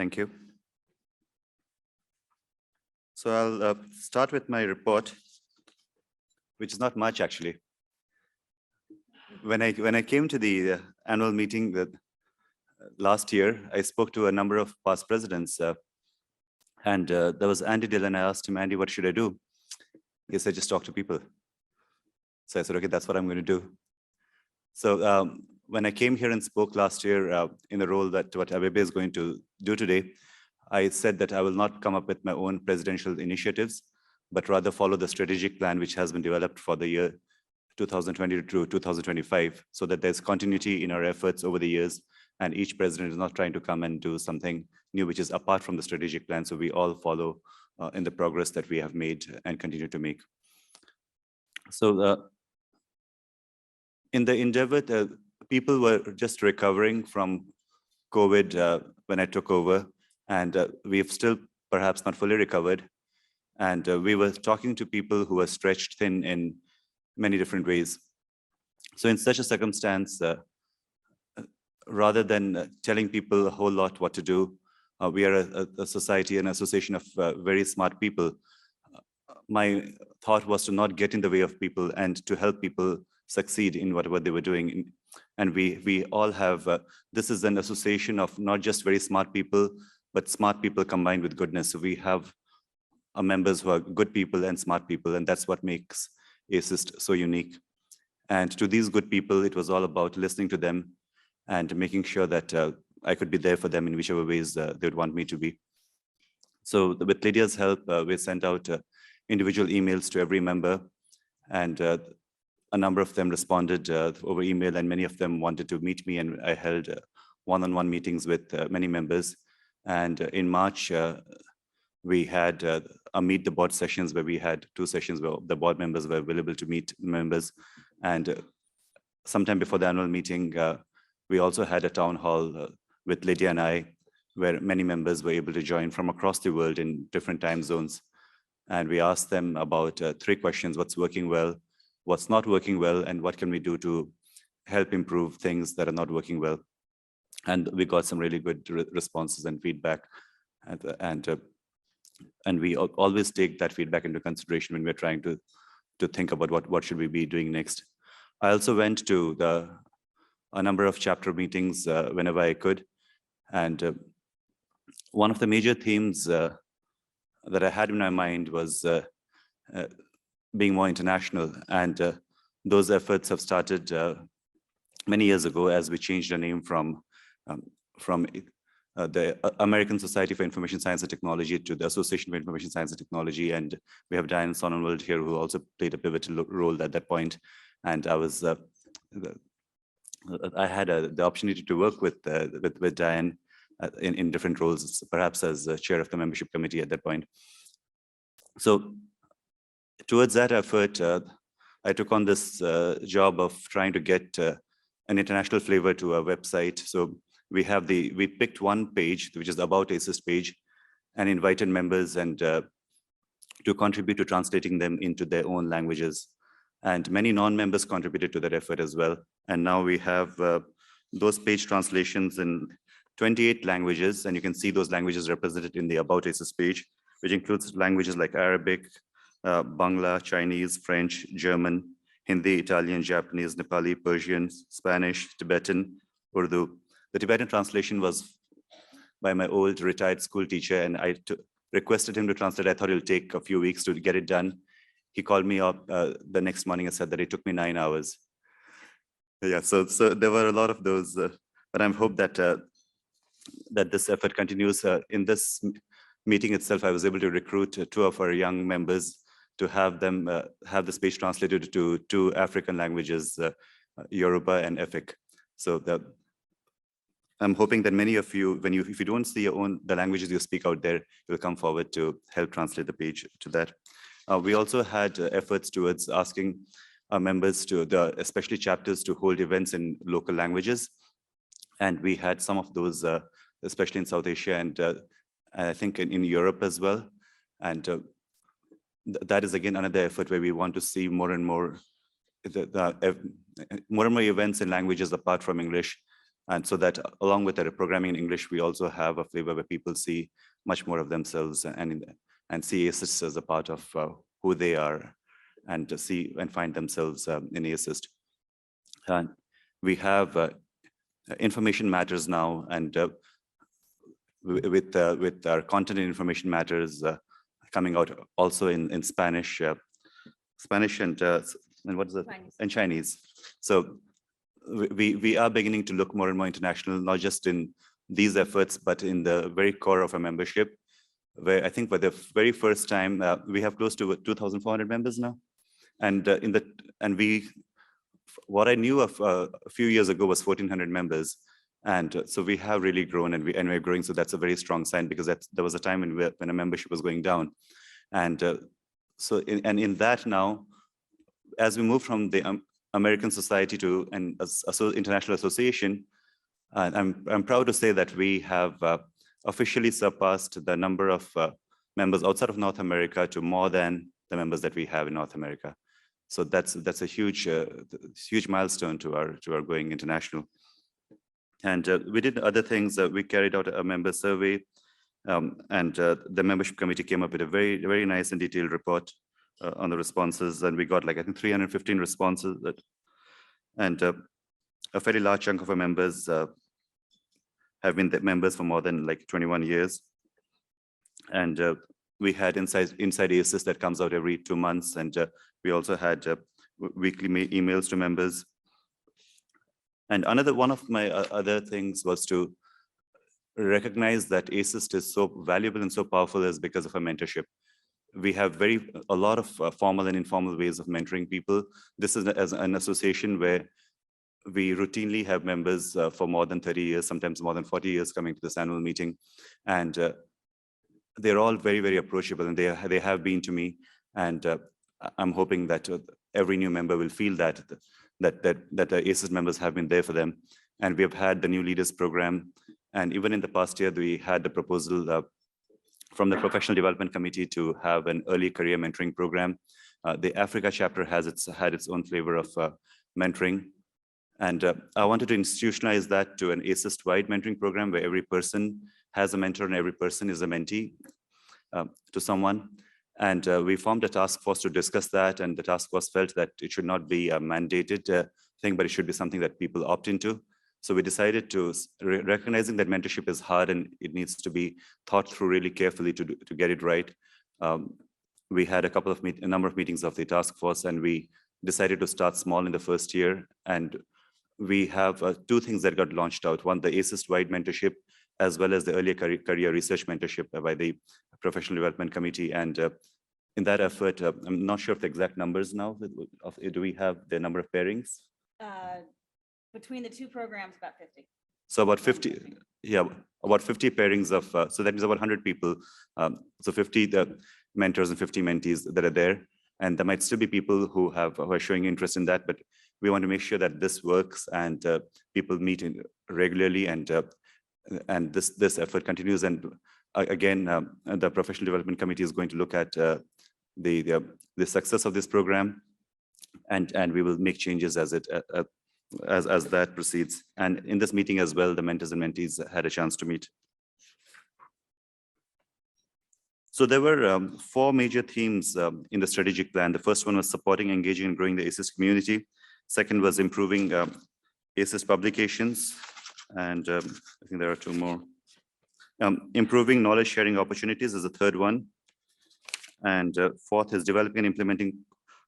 Thank you. So I'll start with my report, which is not much actually. When I came to the annual meeting last year, I spoke to a number of past presidents, and there was Andy Dillon. I asked him, Andy, what should I do? He said, just talk to people. So I said, okay, that's what I'm going to do. So when I came here and spoke last year in the role that what Abebe is going to do today, I said that I will not come up with my own presidential initiatives, but rather follow the strategic plan which has been developed for the year 2020 to 2025, so that there's continuity in our efforts over the years, and each president is not trying to come and do something new which is apart from the strategic plan, so we all follow in the progress that we have made and continue to make. So in the endeavor, people were just recovering from COVID when I took over, and we've still perhaps not fully recovered. And we were talking to people who were stretched thin in many different ways. So in such a circumstance, rather than telling people a whole lot what to do, we are a society, an association of very smart people. My thought was to not get in the way of people and to help people succeed in whatever they were doing. And we all have, this is an association of not just very smart people, but smart people combined with goodness. So we have members who are good people and smart people, and that's what makes ASIS&T so unique. And to these good people, it was all about listening to them and making sure that I could be there for them in whichever ways they would want me to be. So with Lydia's help, we sent out individual emails to every member, and a number of them responded over email, and many of them wanted to meet me, and I held one-on-one meetings with many members. And in March, we had a meet the board sessions where we had 2 sessions where the board members were available to meet members. And sometime before the annual meeting, we also had a town hall with Lydia and I, where many members were able to join from across the world in different time zones. And we asked them about 3 questions: what's working well, what's not working well, and what can we do to help improve things that are not working well. And we got some really good responses and feedback. And we always take that feedback into consideration when we're trying to think about what should we be doing next. I also went to a number of chapter meetings whenever I could. And one of the major themes that I had in my mind was being more international. And those efforts have started many years ago as we changed the name from the American Society for Information Science and Technology to the Association for Information Science and Technology. And we have Diane Sonnenwald here, who also played a pivotal role at that point. And I was, I had the opportunity to work with Diane in different roles, perhaps as chair of the membership committee at that point. So towards that effort, I took on this job of trying to get an international flavor to our website. So we picked one page, which is the About ASIS page, and invited members and to contribute to translating them into their own languages. And many non-members contributed to that effort as well. And now we have those page translations in 28 languages, and you can see those languages represented in the About ASIS page, which includes languages like Arabic, Bangla, Chinese, French, German, Hindi, Italian, Japanese, Nepali, Persian, Spanish, Tibetan, Urdu. The Tibetan translation was by my old retired school teacher, and I requested him to translate. I thought it'll take a few weeks to get it done. He called me up the next morning and said that it took me 9 hours. Yeah, so there were a lot of those, but I hope that that this effort continues. In this meeting itself, I was able to recruit 2 of our young members to have them have the speech translated to 2 African languages, Yoruba and Efik. So I'm hoping that many of you, if you don't see the languages you speak out there, you'll come forward to help translate the page to that. We also had efforts towards asking our members especially chapters, to hold events in local languages. And we had some of those, especially in South Asia and I think in Europe as well. And that is again another effort where we want to see more and more events in languages apart from English, And so that along with the programming in English, we also have a flavor where people see much more of themselves and see ASIST as a part of who they are, and to see and find themselves in ASIST. And we have Information Matters now, and with our content in Information Matters coming out also in Spanish, Spanish and what is it? Chinese. And Chinese. So we are beginning to look more and more international, not just in these efforts, but in the very core of our membership, where I think for the very first time, we have close to 2,400 members now. And what I knew of a few years ago was 1,400 members. And so we have really grown, and we're growing. So that's a very strong sign, because there was a time when a membership was going down. And in that now, as we move from the American Society to an international association, I'm proud to say that we have officially surpassed the number of members outside of North America to more than the members that we have in North America. So that's a huge milestone to our going international. And we did other things. We carried out a member survey, and the membership committee came up with a very nice and detailed report on the responses, and we got I think 315 responses. And a fairly large chunk of our members have been members for more than 21 years. And we had inside ASIS that comes out every 2 months, and we also had weekly emails to members. And another one of my other things was to recognize that ASIS is so valuable and so powerful is because of our mentorship. We have a lot of formal and informal ways of mentoring people. This is as an association where we routinely have members for more than 30 years, sometimes more than 40 years, coming to this annual meeting. And they're all very approachable, and they have been to me. And I'm hoping that every new member will feel that the ASIS members have been there for them. And we have had the new leaders program. And even in the past year, we had the proposal from the Professional Development Committee to have an early career mentoring program. The Africa chapter had its own flavor of mentoring. And I wanted to institutionalize that to an ASIST-wide mentoring program where every person has a mentor and every person is a mentee to someone. And we formed a task force to discuss that. And the task force felt that it should not be a mandated thing, but it should be something that people opt into. So we decided to, recognizing that mentorship is hard and it needs to be thought through really carefully to get it right. We had a number of meetings of the task force, and we decided to start small in the first year. And we have 2 things that got launched out. One, the ASIST-wide mentorship, as well as the early career research mentorship by the Professional Development Committee. And in that effort, I'm not sure of the exact numbers now. Do we have the number of pairings? Between the 2 programs, about 50. So about 50, yeah, about 50 pairings of, so that means about 100 people. So 50 mentors and 50 mentees that are there. And there might still be people who are showing interest in that, but we want to make sure that this works and people meet regularly, and this effort continues. And again, the Professional Development Committee is going to look at the success of this program, and we will make changes as that proceeds. And in this meeting as well, the mentors and mentees had a chance to meet. So there were 4 major themes in the strategic plan. The first one was supporting, engaging, and growing the ASIS community. Second was improving ASIS publications. And I think there are 2 more. Improving knowledge sharing opportunities is the third one. And fourth is developing and implementing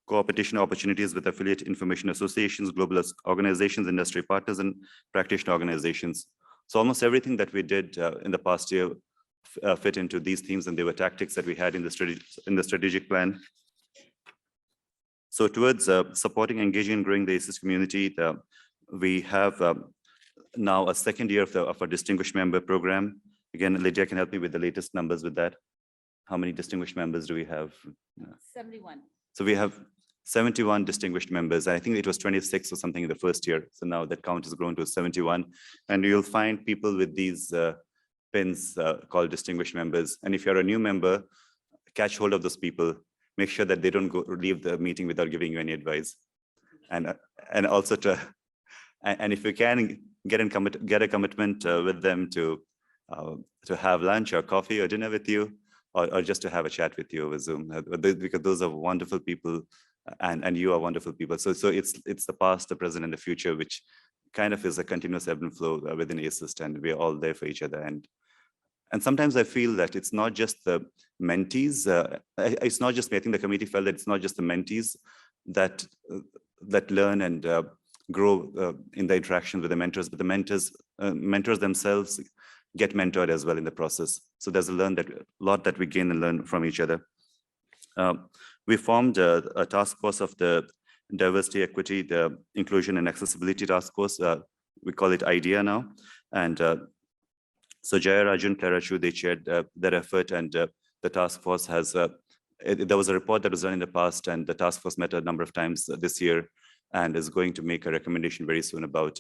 co-opetition opportunities with affiliate information associations, global organizations, industry partners, and practitioner organizations. So almost everything that we did in the past year fit into these themes, and they were tactics that we had in the strategic plan. So towards supporting, engaging, and growing the ASIS community, we have now a second year of our distinguished member program. Again, Lydia can help me with the latest numbers with that. How many distinguished members do we have? 71. So we have 71 distinguished members. I think it was 26 or something in the first year. So now that count has grown to 71. And you'll find people with these pins called distinguished members. And if you're a new member, catch hold of those people. Make sure that they don't leave the meeting without giving you any advice. And also And if you can get a commitment with them to have lunch or coffee or dinner with you, or just to have a chat with you over Zoom, because those are wonderful people, and you are wonderful people. So it's the past, the present, and the future, which kind of is a continuous ebb and flow within ASIS, and we're all there for each other. And sometimes I feel that it's not just the mentees. It's not just me. I think the committee felt that it's not just the mentees that learn and grow in the interaction with the mentors, but the mentors themselves get mentored as well in the process. So there's a lot that we gain and learn from each other. We formed a task force of the diversity, equity, the inclusion and accessibility task force. We call it IDEA now. And so Jaya Rajun, Clara Chu, they chaired that effort, and the task force has, there was a report that was done in the past, and the task force met a number of times this year and is going to make a recommendation very soon about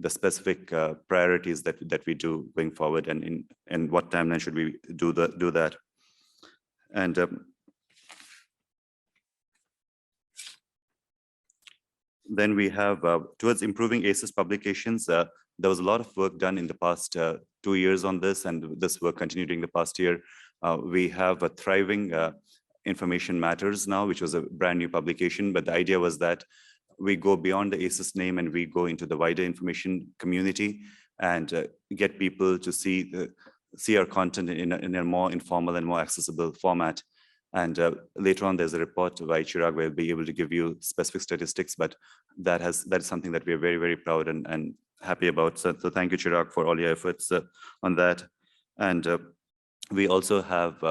the specific priorities that we do going forward, and in what timeline should we do that. And then we have towards improving ASIS publications. There was a lot of work done in the past 2 years on this, and this work continued during the past year. We have a thriving Information Matters now, which was a brand new publication, but the idea was that we go beyond the ASIS name and we go into the wider information community and get people to see our content in a more informal and more accessible format. And later on, there's a report by Chirag where we'll be able to give you specific statistics, but that's something that we're very, very proud and happy about. So thank you, Chirag, for all your efforts on that. And we also have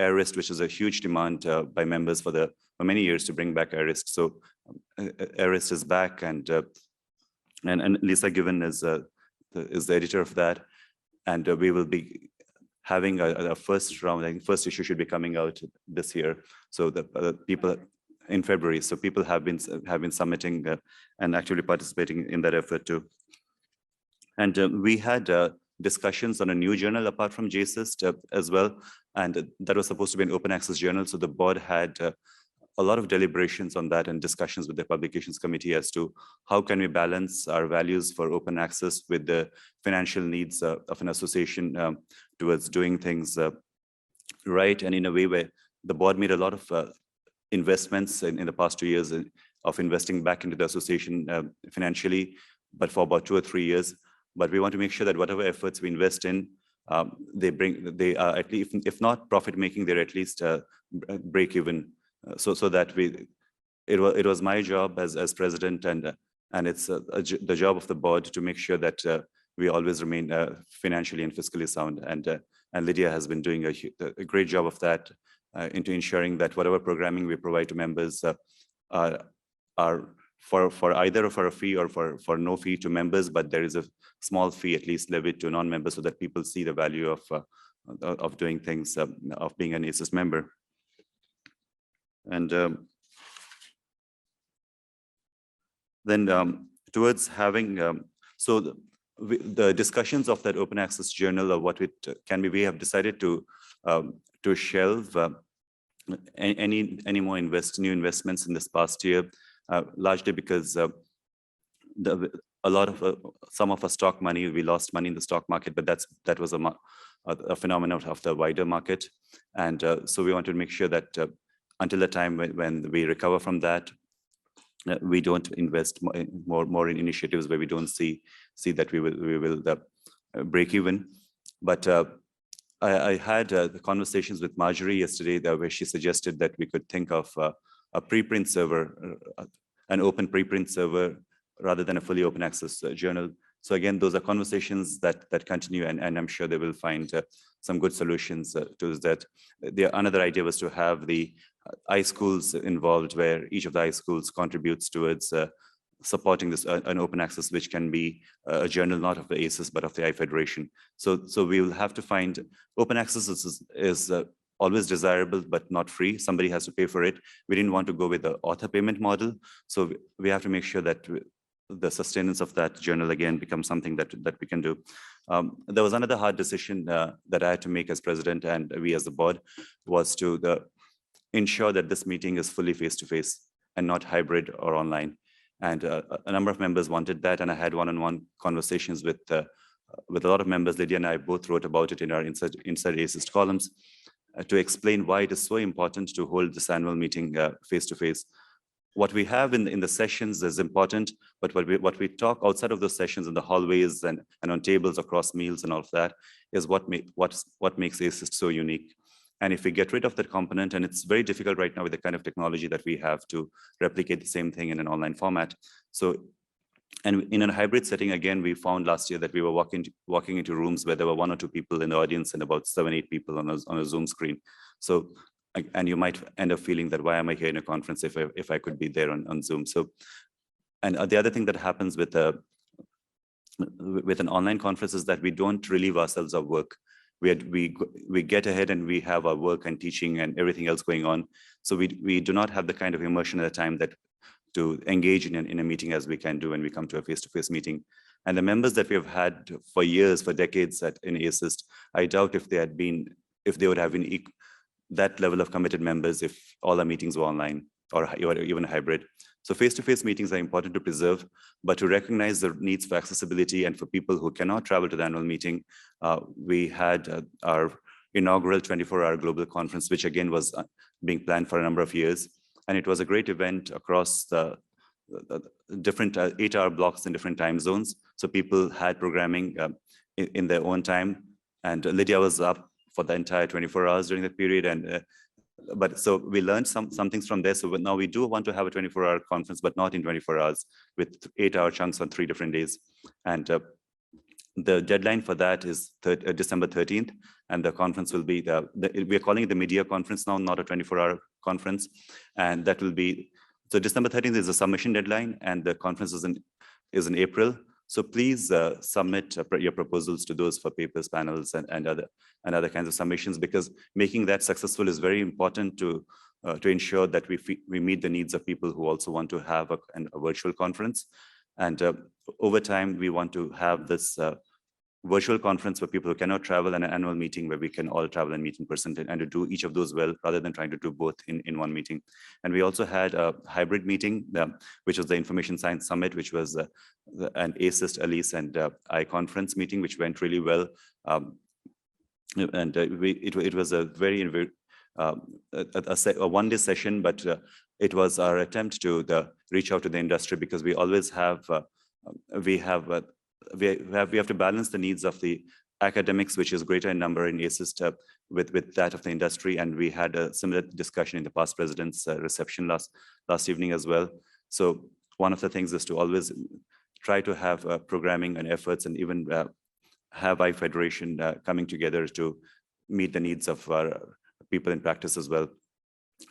AirRist, which is a huge demand by members for many years to bring back AirRist. So AirRist is back, and Lisa Given is the editor of that, and we will be having a first round. I think first issue should be coming out this year. So the people in February. So people have been submitting and actively participating in that effort too. And we had discussions on a new journal apart from JSIST as well, and that was supposed to be an open access journal. So the board had a lot of deliberations on that and discussions with the publications committee as to how can we balance our values for open access with the financial needs of an association towards doing things right, and in a way where the board made a lot of investments in the past 2 years of investing back into the association financially, but for about 2 or 3 years. But we want to make sure that whatever efforts we invest in, they are at least, if not profit making, they're at least break even. So that it was my job as president, and it's the job of the board to make sure that we always remain financially and fiscally sound. And Lydia has been doing a great job of that into ensuring that whatever programming we provide to members are for either for a fee or for no fee to members, but there is a small fee at least levied to non-members so that people see the value of doing things, of being an ASIS member. And then towards having, the discussions of that open access journal of what it can be, we have decided to shelve any more new investments in this past year, largely because some of our stock money, we lost money in the stock market, but that was a phenomenon of the wider market. And so we want to make sure that until the time when we recover from that, we don't invest more in initiatives where we don't see that we will break even. But I had the conversations with Marjorie yesterday where she suggested that we could think of a preprint server, an open preprint server, rather than a fully open access journal. So again, those are conversations that continue, and I'm sure they will find some good solutions to that. Another idea was to have the iSchools involved, where each of the iSchools contributes towards supporting this an open access, which can be a journal not of the ASIS but of the iFederation. So we will have to find open access is always desirable but not free. Somebody has to pay for it. We didn't want to go with the author payment model, so we have to make sure that the sustenance of that journal again becomes something that we can do. There was another hard decision that I had to make as president, and we as the board, was to ensure that this meeting is fully face-to-face and not hybrid or online. And a number of members wanted that, and I had one-on-one conversations with a lot of members. Lydia and I both wrote about it in our Inside ASIS columns to explain why it is so important to hold this annual meeting face-to-face. What we have in the sessions is important, but what we talk outside of those sessions in the hallways and on tables across meals and all of that is what makes ASIS so unique. And if we get rid of that component, and it's very difficult right now with the kind of technology that we have to replicate the same thing in an online format. So, and in a hybrid setting, again, we found last year that we were walking into rooms where there were 1 or 2 people in the audience and about 7, 8 people on a Zoom screen. So, and you might end up feeling that, why am I here in a conference if I could be there on Zoom? So, and the other thing that happens with an online conference is that we don't relieve ourselves of work. We get ahead and we have our work and teaching and everything else going on. So we do not have the kind of immersion at the time that to engage in a meeting as we can do when we come to a face-to-face meeting. And the members that we have had for years, for decades in ASIS, I doubt if they would have been that level of committed members if all our meetings were online or even hybrid. So face-to-face meetings are important to preserve, but to recognize the needs for accessibility and for people who cannot travel to the annual meeting, we had our inaugural 24-hour global conference, which again was being planned for a number of years. And it was a great event across the different 8-hour blocks in different time zones. So people had programming in their own time. And Lydia was up for the entire 24 hours during that period. And but so we learned some things from there. So now we do want to have a 24-hour conference, but not in 24 hours with 8-hour chunks on 3 different days. And the deadline for that is December 13th. And the conference will be, we're calling it the media conference now, not a 24-hour conference. And that will be, so December 13th is the submission deadline, and the conference is in April. So please submit your proposals to those for papers, panels, and other kinds of submissions, because making that successful is very important to ensure that we meet the needs of people who also want to have a virtual conference. And over time, we want to have this virtual conference for people who cannot travel, and an annual meeting where we can all travel and meet in person, and to do each of those well, rather than trying to do both in one meeting. And we also had a hybrid meeting, which was the Information Science Summit, which was an ASIS, ALICE, and I conference meeting, which went really well. And it was a very a one-day session, but it was our attempt to reach out to the industry, because we always have we have to balance the needs of the academics, which is greater in number in ASIS, with that of the industry. And we had a similar discussion in the past president's reception last evening as well. So one of the things is to always try to have programming and efforts, and even have I-Federation coming together to meet the needs of our people in practice as well.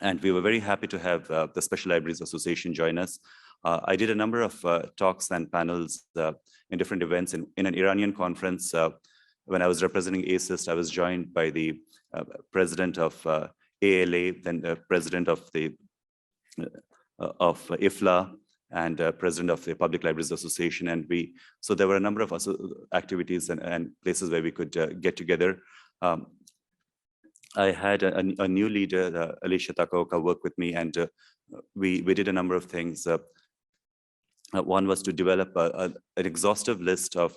And we were very happy to have the Special Libraries Association join us. I did a number of talks and panels in different events. In an Iranian conference, when I was representing ASIS, I was joined by the president of ALA, then the president of IFLA, and president of the Public Libraries Association. And so there were a number of activities and places where we could get together. I had a new leader, Alicia Takaoka, work with me, and we did a number of things. One was to develop an exhaustive list of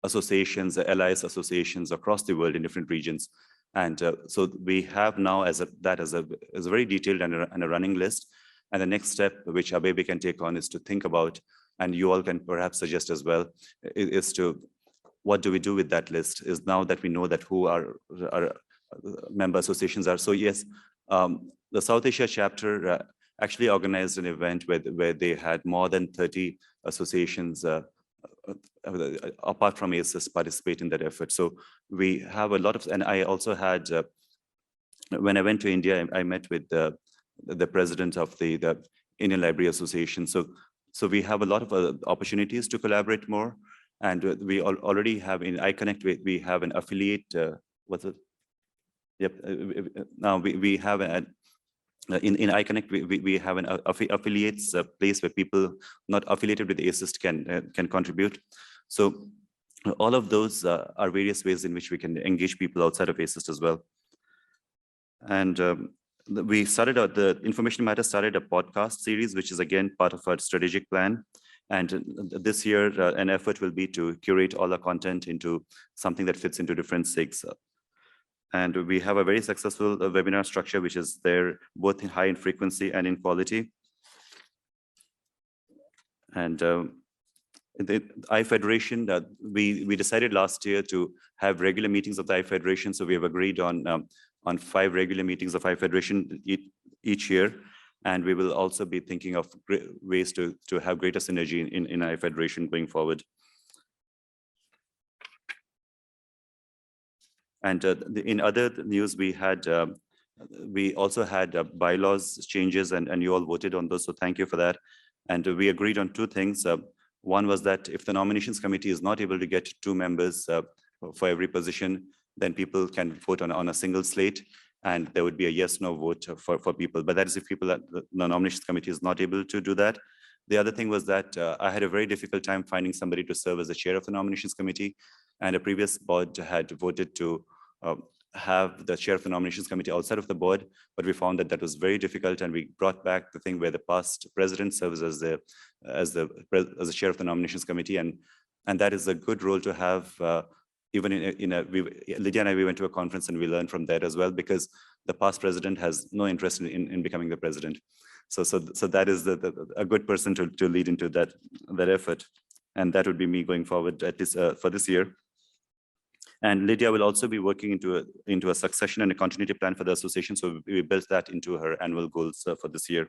associations, LIS associations across the world in different regions. And so we have now that as a very detailed and a running list. And the next step, which Abebe can take on, is to think about, and you all can perhaps suggest as well, is to, what do we do with that list? Is now that we know that who our member associations are. So yes, the South Asia chapter actually organized an event where they had more than 30 associations apart from ASIS participate in that effort. So we have a lot of, and I also had, when I went to India, I met with the president of the Indian Library Association. So we have a lot of opportunities to collaborate more. And we already have in iConnect, we have an affiliate, what's it? Yep. Now we have in iConnect, we have an affiliates place where people not affiliated with ASIS can contribute. So all of those are various ways in which we can engage people outside of ASIS as well. And we started out, the Information Matter started a podcast series, which is again part of our strategic plan. And this year, an effort will be to curate all our content into something that fits into different SIGs. And we have a very successful webinar structure, which is there both in high in frequency and in quality. And the I-Federation, we decided last year to have regular meetings of the I-Federation. So we have agreed on 5 regular meetings of I-Federation each year. And we will also be thinking of ways to have greater synergy in I-Federation going forward. And in other news, we also had bylaws changes, and you all voted on those. So thank you for that. And we agreed on 2 things. One was that if the nominations committee is not able to get 2 members for every position, then people can vote on a single slate, and there would be a yes/no vote for people. But that is if the nominations committee is not able to do that. The other thing was that I had a very difficult time finding somebody to serve as the chair of the nominations committee, and a previous board had voted to have the chair of the nominations committee outside of the board, but we found that that was very difficult, and we brought back the thing where the past president serves as the chair of the nominations committee, and that is a good role to have. Even Lydia and I, we went to a conference and we learned from that as well, because the past president has no interest in becoming the president. So that is a good person to lead into that effort, and that would be me going forward at this for this year. And Lydia will also be working into a succession and a continuity plan for the association. So we built that into her annual goals for this year.